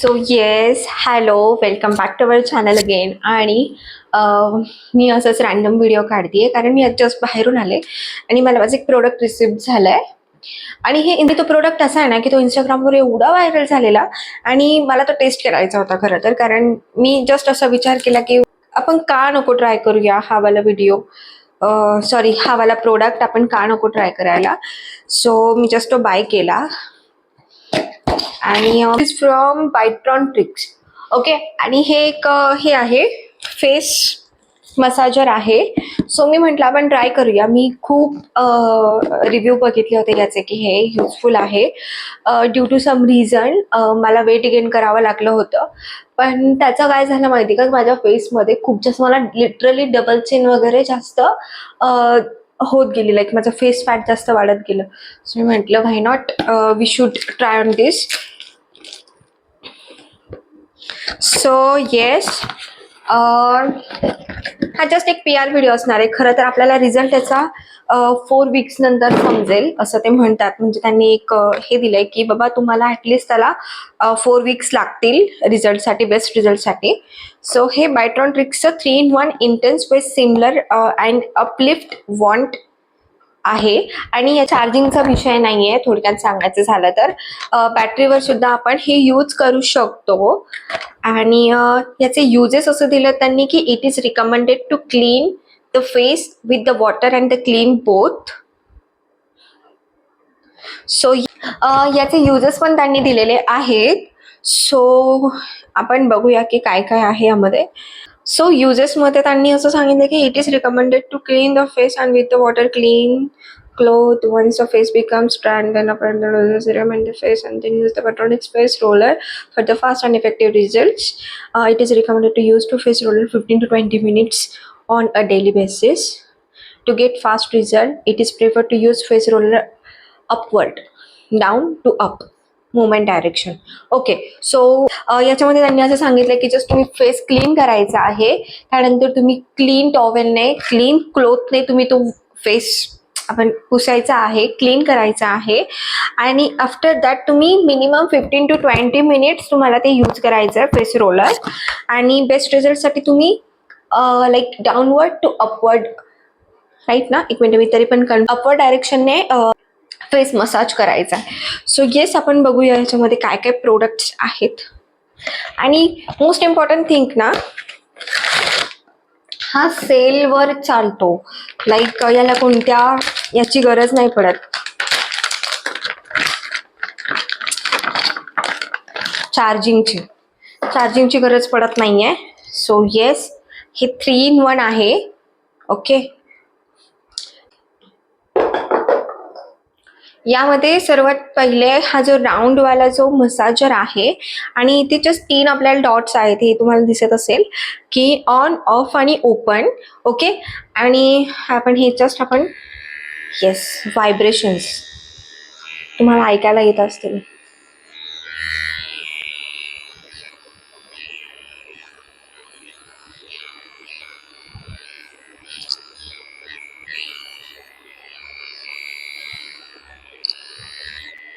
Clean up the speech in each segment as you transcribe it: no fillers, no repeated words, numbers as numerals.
So yes, hello, welcome back to our channel again. आणि मी असंच रॅन्डम व्हिडिओ काढते कारण मी जस्ट बाहेरून आले आणि मला माझं एक प्रोडक्ट रिसीव्ह झालं आहे. आणि तो प्रोडक्ट असा आहे ना की तो इंस्टाग्रामवर एवढा व्हायरल झालेला आणि मला तो टेस्ट करायचा होता खरं तर. कारण मी जस्ट असा विचार केला की आपण का नको ट्राय करूया हा वाला व्हिडिओ, सॉरी हा वाला प्रोडक्ट आपण का नको ट्राय करायला. सो मी जस्ट तो बाय केला आणि इज फ्रॉम बायट्रॉन ट्रिक्स. ओके, आणि हे एक हे आहे फेस मसाजर आहे. सो मी म्हटलं आपण ट्राय करूया. मी खूप रिव्ह्यू बघितले होते याचे की हे युजफुल आहे. ड्यू टू सम रिझन मला वेट गेन करावं लागलं होतं. पण त्याचं काय झालं माहिती का, माझ्या फेसमध्ये खूप जास्त मला लिटरली डबल चिन वगैरे जास्त होत गेली. लाईक माझं फेस फॅट जास्त वाढत गेलं. सो मी म्हटलं why not, we should try on this. So yes, हा जस्ट एक PR व्हिडिओ असणार आहे. खरं तर आपल्याला रिझल्ट त्याचा 4 वीक्स नंतर समजेल असं ते म्हणतात. म्हणजे त्यांनी एक हे दिलंय की बाबा तुम्हाला ऍटलिस्ट त्याला 4 वीक्स लागतील रिझल्टसाठी, बेस्ट रिझल्टसाठी. सो हे बायट्रॉन ट्रिक्सचं 3-in-1 intense with similar and uplift want आहे. आणि या चार्जिंगचा विषय नाहीये थोडक्यात सांगायचं झालं तर. बॅटरीवर सुद्धा आपण हे यूज करू शकतो. आणि याचे युजेस असं दिलं त्यांनी की it is recommended to clean the face with the water and the clean बोथ. सो याचे युजेस पण त्यांनी दिलेले आहेत. सो आपण बघूया की काय काय आहे यामध्ये. सो युजेसमध्ये त्यांनी असं सांगितलं की it is recommended to clean the face and with the water clean cloth once the face becomes dry, then apply the serum in the face and then use the Patronics face roller for the fast and effective results. It is recommended to use the face roller 15 to 20 minutes on a daily basis. To get fast result, it is preferred to use face roller upward, down to up movement direction. Okay, so याच्यामध्ये त्यांनी असं सांगितलं की just तुम्ही face clean करायचा आहे. त्यानंतर तुम्ही क्लीन टॉवेलने, क्लीन क्लोथने तुम्ही तो फेस आपण पुसायचा आहे, क्लीन करायचा आहे. आणि आफ्टर दॅट तुम्ही मिनिमम 15 to 20 मिनिट्स तुम्हाला ते यूज करायचं आहे फेस रोलर. आणि बेस्ट रिझल्टसाठी तुम्ही like downward to upward, right ना, एक मिनिट मी तरी पण अपवर्ड डायरेक्शनने फेस मसाज करायचा आहे. सो येस, आपण बघूया याच्यामध्ये काय काय प्रोडक्ट्स आहेत. आणि मोस्ट इम्पॉर्टंट थिंग ना, हा सेलवर चालतो. लाईक याला कोणत्या याची गरज नाही पडत, चार्जिंगची गरज पडत नाहीये. सो येस, हे 3-in-1 आहे. ओके, यामध्ये सर्वात पहिले हा जो राऊंड वाला जो मसाजर आहे आणि इथे जस्ट 3 आपल्याला डॉट्स आहेत, हे तुम्हाला दिसत असेल की ऑन, ऑफ आणि ओपन. ओके, आणि आपण हे जस्ट आपण येस, व्हायब्रेशन्स तुम्हाला ऐकायला येत असतील.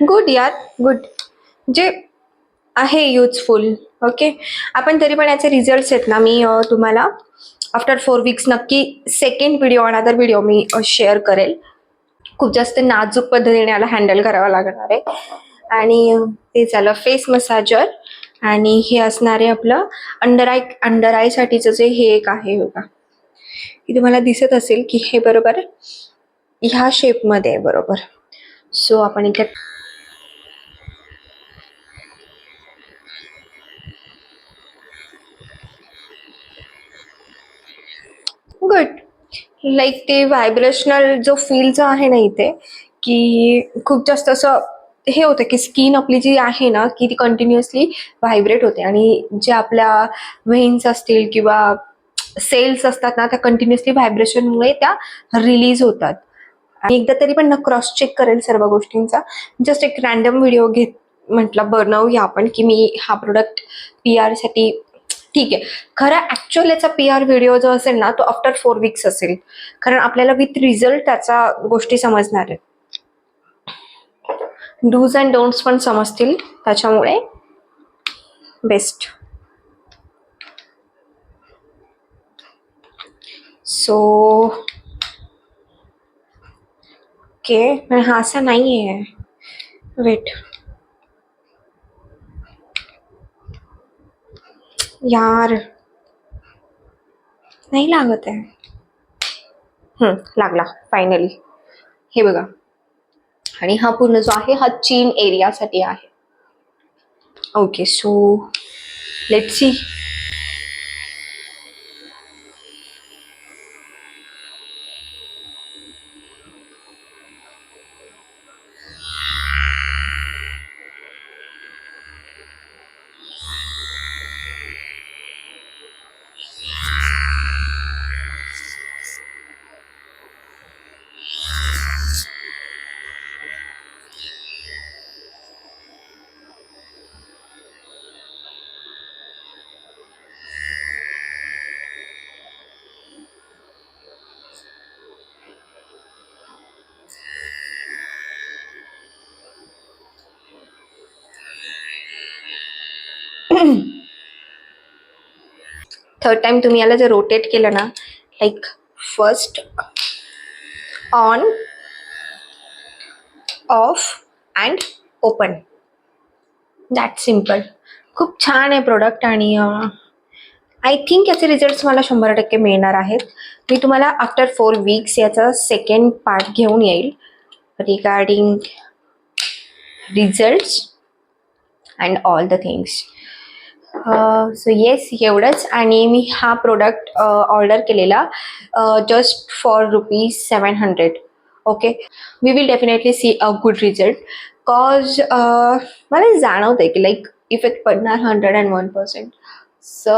गुड यार, गुड, जे आहे युजफुल. ओके, आपण तरी पण याचे रिझल्ट्स आहेत ना, मी तुम्हाला आफ्टर 4 वीक्स नक्की सेकंड व्हिडिओ, अनदर व्हिडिओ मी शेअर करेल. खूप जास्त नाजूक पद्धतीने याला हँडल करावं लागणार आहे. आणि ते झालं फेस मसाजर. आणि हे असणार आहे आपलं अंडर आय साठीचं जे हे एक आहे बघा, हे तुम्हाला दिसत असेल की हे बरोबर ह्या शेपमध्ये आहे बरोबर. सो आपण इथे गुड, लाईक ते व्हायब्रेशनल जो फीलचं आहे ना इथे, की खूप जास्त असं हे होतं की स्किन आपली जी आहे ना की ती कंटिन्युअसली व्हायब्रेट होते. आणि जे आपल्या व्हेन्स असतील किंवा सेल्स असतात ना, त्या कंटिन्युअसली व्हायब्रेशनमुळे त्या रिलीज होतात. आणि एकदा तरी पण ना क्रॉस चेक करेल सर्व गोष्टींचा. जस्ट एक रॅन्डम व्हिडिओ म्हटलं बनवूया आपण की मी हा प्रोडक्ट PR साठी, ठीक आहे. खरं ऍक्च्युअल याचा PR व्हिडिओ जो असेल ना तो आफ्टर 4 वीक्स असेल, कारण आपल्याला विथ रिझल्ट त्याचा गोष्टी समजणार आहेत, डूज अँड डोंट्स पण समजतील त्याच्यामुळे. बेस्ट. सो ओके, पण हा असा नाही आहे. वेट यार, नाही लागत आहे. लागला फायनली. हे बघा, आणि हा पूर्ण जो आहे हा चीन एरियासाठी आहे. Okay, so let's see. Third time तुम्ही याला जर रोटेट केलं ना, like first on, of and open, that simple. खूप छान आहे प्रोडक्ट आणि आय थिंक याचे रिझल्ट्स मला 100% मिळणार आहेत. मी तुम्हाला आफ्टर 4 वीक्स याचा सेकंड पार्ट घेऊन येईल regarding results and all the things. So yes, एवढंच. आणि मी हा प्रोडक्ट ऑर्डर केलेला just for ₹700. Okay, we will definitely see a good result. Cause मला जाणवतं की लाईक इफेक्ट पडणार 101%. सो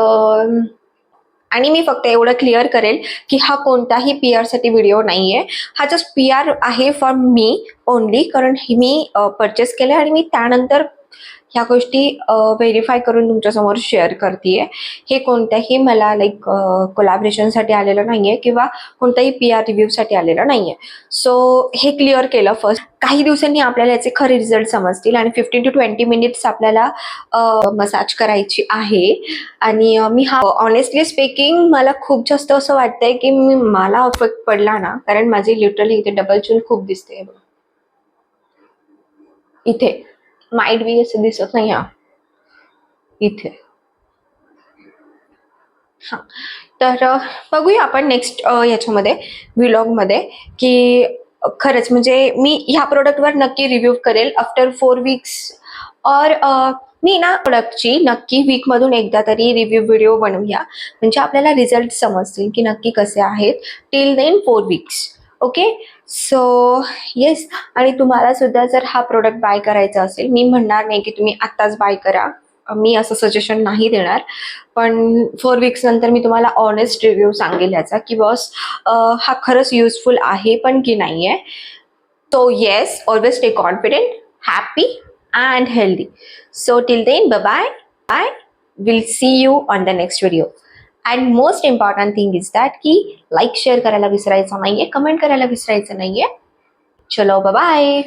आणि मी फक्त एवढं क्लिअर करेल की हा कोणताही पी आरसाठी व्हिडिओ नाही आहे. हा जस्ट पी आर आहे फॉर मी ओनली, कारण मी परचेस केलं आणि मी त्यानंतर ह्या गोष्टी व्हेरीफाय करून तुमच्यासमोर शेअर करते. हे कोणत्याही मला लाईक कोलॅबरेशनसाठी आलेलं नाही आहे किंवा कोणत्याही पी आर रिव्ह्यूसाठी आलेलं नाही आहे. सो हे क्लिअर केलं फर्स्ट. काही दिवसांनी आपल्याला याचे खरे रिझल्ट समजतील आणि 15 to 20 मिनिट्स आपल्याला मसाज करायची आहे. आणि मी हा ऑनेस्टली स्पीकिंग मला खूप जास्त असं वाटतंय की मला इफेक्ट पडला ना, कारण माझी लिटरली इथे डबल चूल खूप दिसते. इथे माइट बी असं दिसत नाही इथे. हां, तर बघूया आपण नेक्स्ट याच्यामध्ये व्लॉगमध्ये की खरंच म्हणजे मी ह्या प्रोडक्टवर नक्की रिव्ह्यू करेल आफ्टर 4 वीक्स. और मी ना प्रोडक्टची नक्की वीकमधून एकदा तरी रिव्ह्यू व्हिडिओ बनवूया, म्हणजे आपल्याला रिझल्ट समजतील की नक्की कसे आहेत. Till then 4 weeks. Okay, so yes. आणि तुम्हाला सुद्धा जर हा प्रोडक्ट बाय करायचा असेल, मी म्हणणार नाही की तुम्ही आत्ताच बाय करा, मी असं सजेशन नाही देणार. पण 4 वीक्स नंतर मी तुम्हाला ऑनेस्ट रिव्ह्यू सांगेल याचा की बॉस हा खरंच युजफुल आहे पण की नाही आहे. So yes, always stay confident, happy and healthy. So till then bye bye. Will see you on the next video. And most important thing is that की लाईक शेअर करायला विसरायचं नाहीये, कमेंट करायला विसरायचं नाहीये. चलो बाय.